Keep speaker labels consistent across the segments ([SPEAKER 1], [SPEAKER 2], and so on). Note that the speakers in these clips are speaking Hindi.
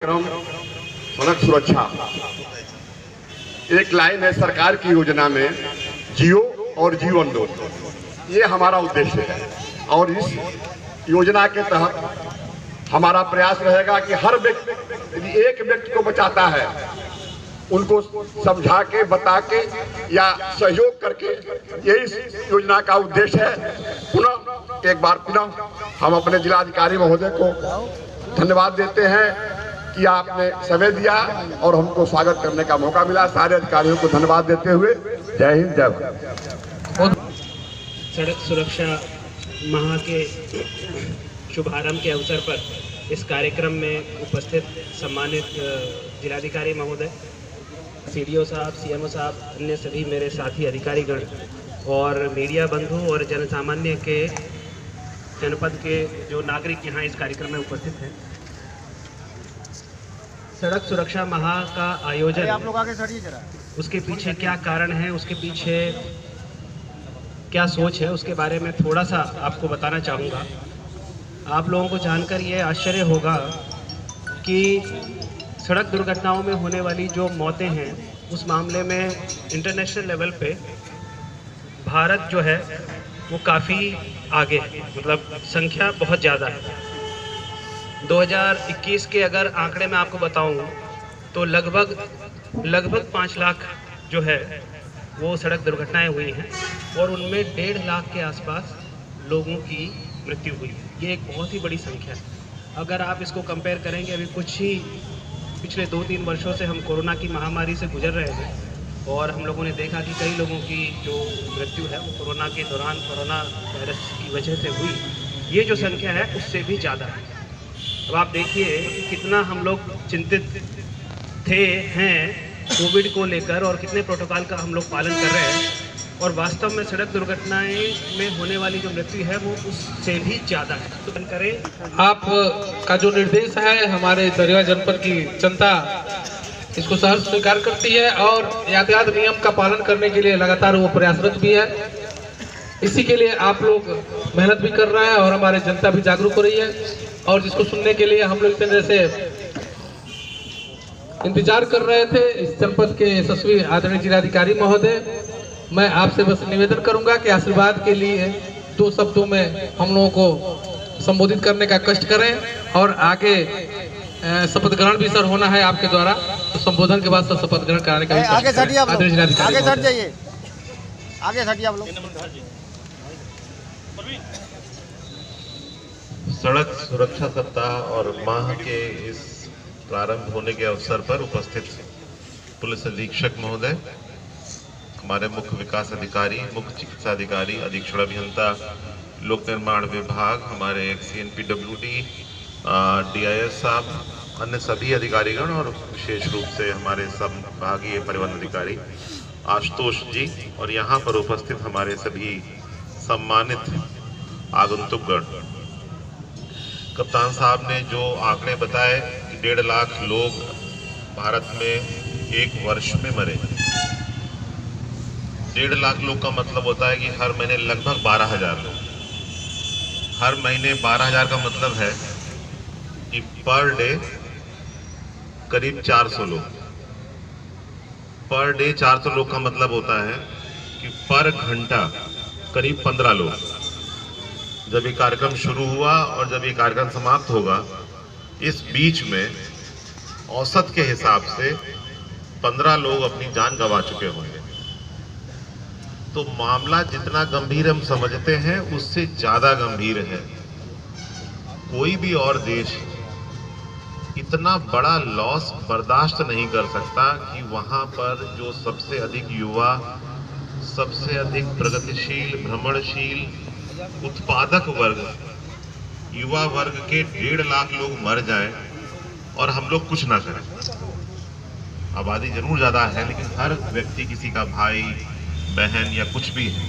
[SPEAKER 1] क्रम सड़क सुरक्षा एक लाइन है सरकार की योजना में, जियो और जीवन दो। ये हमारा उद्देश्य है और इस योजना के तहत हमारा प्रयास रहेगा कि हर व्यक्ति, यदि एक व्यक्ति को बचाता है, उनको समझा के, बता के या सहयोग करके, यही इस योजना का उद्देश्य है। पुनः एक बार हम अपने जिलाधिकारी महोदय को धन्यवाद देते हैं कि आपने समय दिया और हमको स्वागत करने का मौका मिला। सारे अधिकारियों को धन्यवाद देते हुए जय हिंद, जय भारत।
[SPEAKER 2] सड़क सुरक्षा माह के शुभारंभ के अवसर पर इस कार्यक्रम में उपस्थित सम्मानित जिलाधिकारी महोदय, सीडीओ साहब, सीएमओ साहब, अन्य सभी मेरे साथी अधिकारीगण और मीडिया बंधु और जनसामान्य के जनपद के जो नागरिक यहाँ इस कार्यक्रम में उपस्थित हैं। सड़क सुरक्षा माह का आयोजन,
[SPEAKER 3] आप लोग आगे सड़िए जरा,
[SPEAKER 2] उसके पीछे क्या कारण है, उसके पीछे क्या सोच है, उसके बारे में थोड़ा सा आपको बताना चाहूँगा। आप लोगों को जानकर ये आश्चर्य होगा कि सड़क दुर्घटनाओं में होने वाली जो मौतें हैं, उस मामले में इंटरनेशनल लेवल पे भारत जो है वो काफ़ी आगे है, मतलब संख्या बहुत ज़्यादा है। 2021 के अगर आंकड़े मैं आपको बताऊं तो लगभग 5 लाख जो है वो सड़क दुर्घटनाएं हुई हैं और उनमें 1.5 लाख के आसपास लोगों की मृत्यु हुई है। ये एक बहुत ही बड़ी संख्या है। अगर आप इसको कंपेयर करेंगे, अभी कुछ ही पिछले 2-3 वर्षों से हम कोरोना की महामारी से गुजर रहे हैं और हम लोगों ने देखा कि कई लोगों की जो मृत्यु है वो कोरोना के दौरान कोरोना वायरस की वजह से हुई। ये जो संख्या है उससे भी ज़्यादा है। अब आप देखिए कितना हम लोग चिंतित हैं कोविड को लेकर और कितने प्रोटोकॉल का हम लोग पालन कर रहे हैं और वास्तव में सड़क दुर्घटनाएं में होने वाली जो मृत्यु है वो उससे भी ज़्यादा है। तो करें
[SPEAKER 4] आप का जो निर्देश है, हमारे दरिया जनपद की जनता इसको सहर्ष स्वीकार करती है और यातायात नियम का पालन करने के लिए लगातार वो प्रयासरत भी है। इसी के लिए आप लोग मेहनत भी कर रहे हैं और हमारे जनता भी जागरूक हो रही है और जिसको सुनने के लिए हम लोग इतने देर से इंतजार कर रहे थे। इस जनपद के यशस्वी आदरणीय जिलाधिकारी महोदय, मैं आपसे बस निवेदन करूंगा कि आशीर्वाद के लिए 2 शब्दों में हम लोगों को संबोधित करने का कष्ट करें और आगे शपथ ग्रहण भी सर होना है आपके द्वारा, तो संबोधन के बाद सर शपथ ग्रहण कराने का
[SPEAKER 3] आगे सटिए आप लोग,
[SPEAKER 4] जिलाधिकारी
[SPEAKER 3] आगे सट जाइए, आगे सटिए आप लोग।
[SPEAKER 5] सड़क सुरक्षा सप्ताह और माह के इस प्रारंभ होने के अवसर पर उपस्थित पुलिस अधीक्षक महोदय, हमारे मुख्य विकास अधिकारी, मुख्य चिकित्सा अधिकारी, अधीक्षण अभियंता, लोक निर्माण विभाग, हमारे CNPWD, DIS साहब, अन्य सभी अधिकारीगण और विशेष रूप से हमारे संभागीय परिवहन अधिकारी आशुतोष जी और यहाँ पर उपस्थित हमारे सभी सम्मानित आगंतुकगण। कप्तान साहब ने जो आंकड़े बताए कि 1.5 लाख लोग भारत में एक वर्ष में मरे। 1.5 लाख लोग का मतलब होता है कि हर महीने लगभग 12,000 लोग। हर महीने 12,000 का मतलब है कि पर डे करीब 400 लोग। पर डे 400 लोग का मतलब होता है कि पर घंटा करीब 15 लोग। जब ये कार्यक्रम शुरू हुआ और जब ये कार्यक्रम समाप्त होगा, इस बीच में औसत के हिसाब से 15 लोग अपनी जान गंवा चुके होंगे। तो मामला जितना गंभीर हम समझते हैं उससे ज्यादा गंभीर है। कोई भी और देश इतना बड़ा लॉस बर्दाश्त नहीं कर सकता कि वहां पर जो सबसे अधिक युवा, सबसे अधिक प्रगतिशील, भ्रमणशील, उत्पादक वर्ग, युवा वर्ग के 1.5 लाख लोग मर जाएं और हम लोग कुछ ना करें। आबादी जरूर ज्यादा है लेकिन हर व्यक्ति किसी का भाई, बहन या कुछ भी है।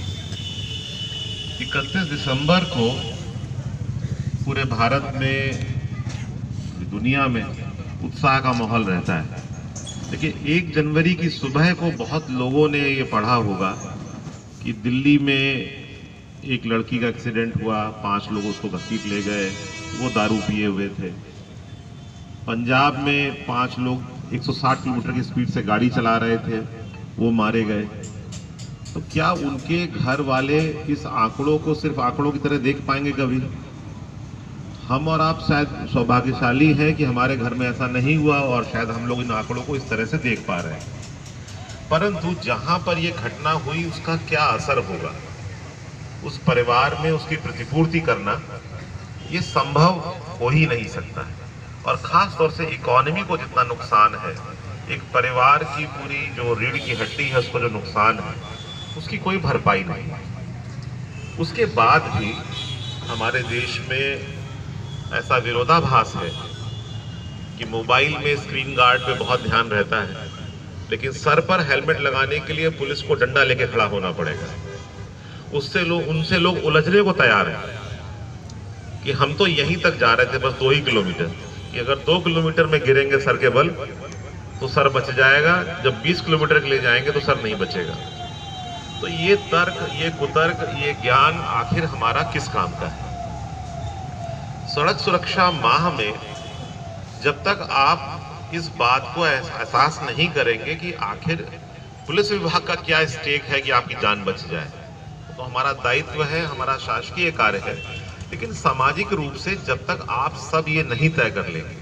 [SPEAKER 5] 31 दिसंबर को पूरे भारत में, दुनिया में उत्साह का माहौल रहता है। लेकिन 1 जनवरी की सुबह को बहुत लोगों ने ये पढ़ा होगा कि दिल्ली में एक लड़की का एक्सीडेंट हुआ, 5 लोग उसको घसीट ले गए, वो दारू पिए हुए थे। पंजाब में 5 लोग 160 किलोमीटर की स्पीड से गाड़ी चला रहे थे, वो मारे गए। तो क्या उनके घर वाले इस आंकड़ों को सिर्फ आंकड़ों की तरह देख पाएंगे कभी? हम और आप शायद सौभाग्यशाली हैं कि हमारे घर में ऐसा नहीं हुआ और शायद हम लोग इन आंकड़ों को इस तरह से देख पा रहे हैं। परंतु जहां पर ये घटना हुई उसका क्या असर होगा उस परिवार में, उसकी प्रतिपूर्ति करना ये संभव हो ही नहीं सकता है। और खास तौर से इकोनॉमी को जितना नुकसान है, एक परिवार की पूरी जो रीढ़ की हड्डी है उसको जो नुकसान है, उसकी कोई भरपाई नहीं है। उसके बाद भी हमारे देश में ऐसा विरोधाभास है कि मोबाइल में स्क्रीन गार्ड पे बहुत ध्यान रहता है, लेकिन सर पर हेलमेट लगाने के लिए पुलिस को डंडा लेके खड़ा होना पड़ेगा। उनसे लोग उलझने को तैयार हैं कि हम तो यहीं तक जा रहे थे बस 2 ही किलोमीटर, कि अगर 2 किलोमीटर में गिरेंगे सर के बल तो सर बच जाएगा, जब 20 किलोमीटर के लिए जाएंगे तो सर नहीं बचेगा। तो ये तर्क, ये कुतर्क, ये ज्ञान आखिर हमारा किस काम का है? सड़क सुरक्षा माह में जब तक आप इस बात को एहसास नहीं करेंगे कि आखिर पुलिस विभाग का क्या स्टेक है कि आपकी जान बच जाए, तो हमारा दायित्व है, हमारा शासकीय कार्य है। लेकिन सामाजिक रूप से जब तक आप सब ये नहीं तय कर लेंगे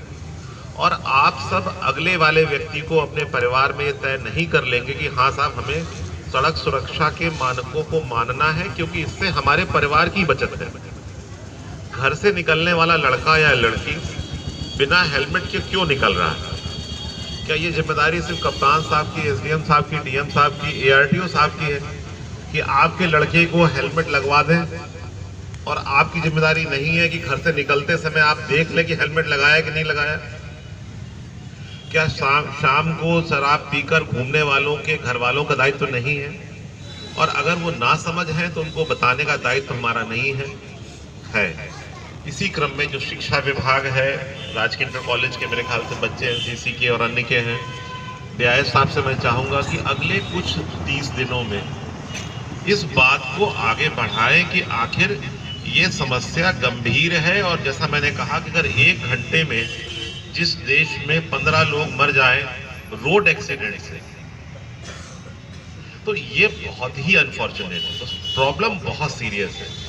[SPEAKER 5] और आप सब अगले वाले व्यक्ति को अपने परिवार में ये तय नहीं कर लेंगे कि हाँ साहब हमें सड़क सुरक्षा के मानकों को मानना है क्योंकि इससे हमारे परिवार की बचत है। घर से निकलने वाला लड़का या लड़की बिना हेलमेट के क्यों निकल रहा है? क्या ये जिम्मेदारी सिर्फ कप्तान साहब की, एसडीएम साहब की, डीएम साहब की, एआरटीओ साहब की है कि आपके लड़के को हेलमेट लगवा दें? और आपकी जिम्मेदारी नहीं है कि घर से निकलते समय आप देख लें कि हेलमेट लगाया कि नहीं लगाया? क्या शाम को शराब पीकर घूमने वालों के घर वालों का दायित्व नहीं है? और अगर वो ना समझ है तो उनको बताने का दायित्व हमारा नहीं है। इसी क्रम में जो शिक्षा विभाग है, राजकीय इंटर कॉलेज के मेरे ख्याल से बच्चे एनसीसी के और अन्य के हैं, डीआईएस साहब से मैं चाहूँगा कि अगले कुछ 30 दिनों में इस बात को आगे बढ़ाएं कि आखिर ये समस्या गंभीर है। और जैसा मैंने कहा कि अगर 1 घंटे में जिस देश में 15 लोग मर जाएं रोड एक्सीडेंट से, तो ये बहुत ही अनफॉर्चुनेट है, तो प्रॉब्लम बहुत सीरियस है।